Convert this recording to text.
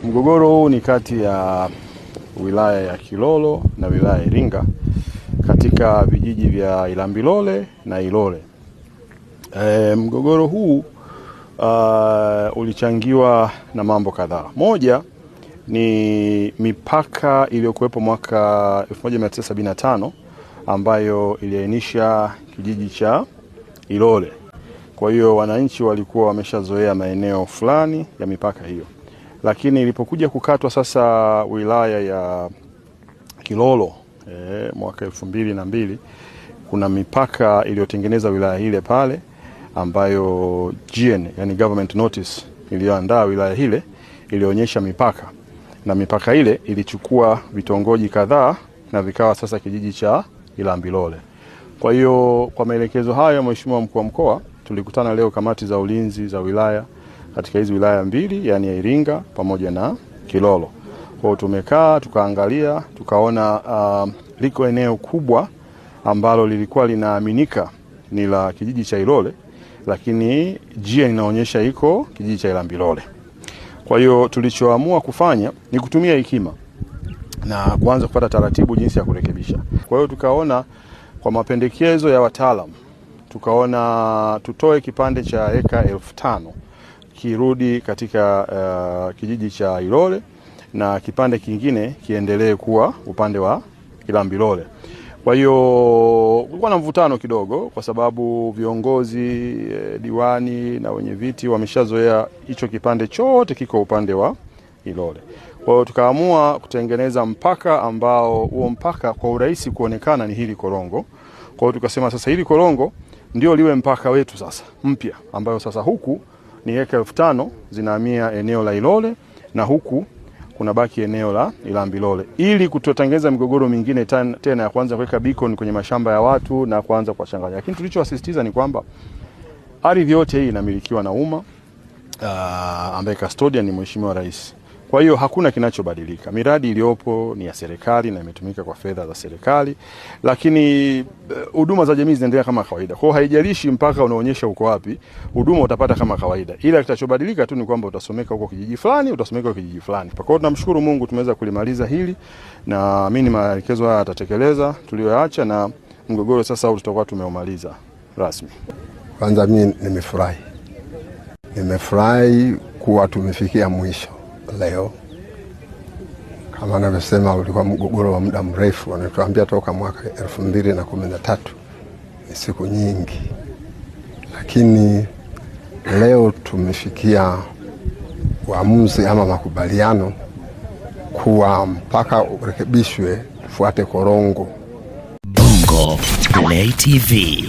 Mgogoro huu ni kati ya wilaya ya Kilolo na wilaya ya Iringa katika vijiji vya Ilambilole na Ilole. Mgogoro huu ulichangiwa na mambo kadhaa. Moja ni mipaka iliyokuwepo mwaka 1975 ambayo iliainisha kijiji cha Ilole. Kwa hiyo wananchi walikuwa wameshazoea maeneo fulani ya mipaka hiyo. Lakini ilipokuja kukatwa sasa wilaya ya Kilolo mwaka 2002, kuna mipaka iliyotengeneza wilaya ile pale ambayo GN, yani government notice, iliyoandaa wilaya ile ilionyesha mipaka, na mipaka ile ilichukua vitongoji kadhaa na vikawa sasa kijiji cha Ilambilole. Kwa hiyo kwa maelekezo hayo, Mheshimiwa Mkuu wa Mkoa, tulikutana leo kamati za ulinzi za wilaya katika hizi wilaya mbili, yani ya Iringa pamoja na Kilolo. Kwa hiyo tumekaa tukaangalia, tukaona liko eneo kubwa ambalo lilikuwa linaaminika ni la kijiji cha Ilole, lakini GN inaonyesha iko kijiji cha Ilambilole. Kwa hiyo tulichoamua kufanya ni kutumia hekima na kuanza kupata taratibu jinsi ya kurekebisha. Kwa hiyo tukaona kwa mapendekezo ya wataalamu, tukaona tutoe kipande cha eka 5,000 kirudi katika kijiji cha Ilole na kipande kingine kiendelee kuwa upande wa Ilambilole. Kwa hiyo kulikuwa na mvutano kidogo kwa sababu viongozi, diwani na wenye viti wameshazoea hicho kipande chote kiko upande wa Ilole. Kwa hiyo tukaamua kutengeneza mpaka ambao huo mpaka kwa urahisi kuonekana ni hili korongo. Kwa hiyo tukasema sasa hili korongo ndio liwe mpaka wetu sasa mpya, ambayo sasa huku ni eka 5,000 zinahamia eneo la Ilole na huku kuna baki eneo la Ilambilole, ili kutotengeneza migogoro mingine tena ya kwanza kuweka beacon kwenye mashamba ya watu na kuanza kuwachanganya. Lakini tulichowasisitiza ni kwamba ardhi yote hii inamilikiwa na umma, ambaye custodian ni Mheshimiwa Rais. Kwa hiyo hakuna kinachobadilika. Miradi iliyopo ni ya serikali na imetumika kwa fedha za serikali, lakini huduma za jamii zinaendelea kama kawaida. Kwa hiyo haijalishi mpaka unaonyesha uko wapi, huduma utapata kama kawaida. Ila kitachobadilika tu ni kwamba utasomeka huko kijiji fulani, utasomeka huko kijiji fulani. Kwa hiyo tunamshukuru Mungu tumeweza kulimaliza hili, na mimi maelekezo haya atatekeleza tuliyoacha, na mgogoro sasa tutakuwa tumeumaliza rasmi. Kwanza mimi nimefurahi kuwa tumefikia mwisho leo. Kama anavyosema ulikuwa mgogoro wa muda mrefu, wanatuambia toka mwaka 2013, ni siku nyingi, lakini leo tumefikia uamuzi ama makubaliano kuwa mpaka urekebishwe tufuate korongo. Bongo Play TV.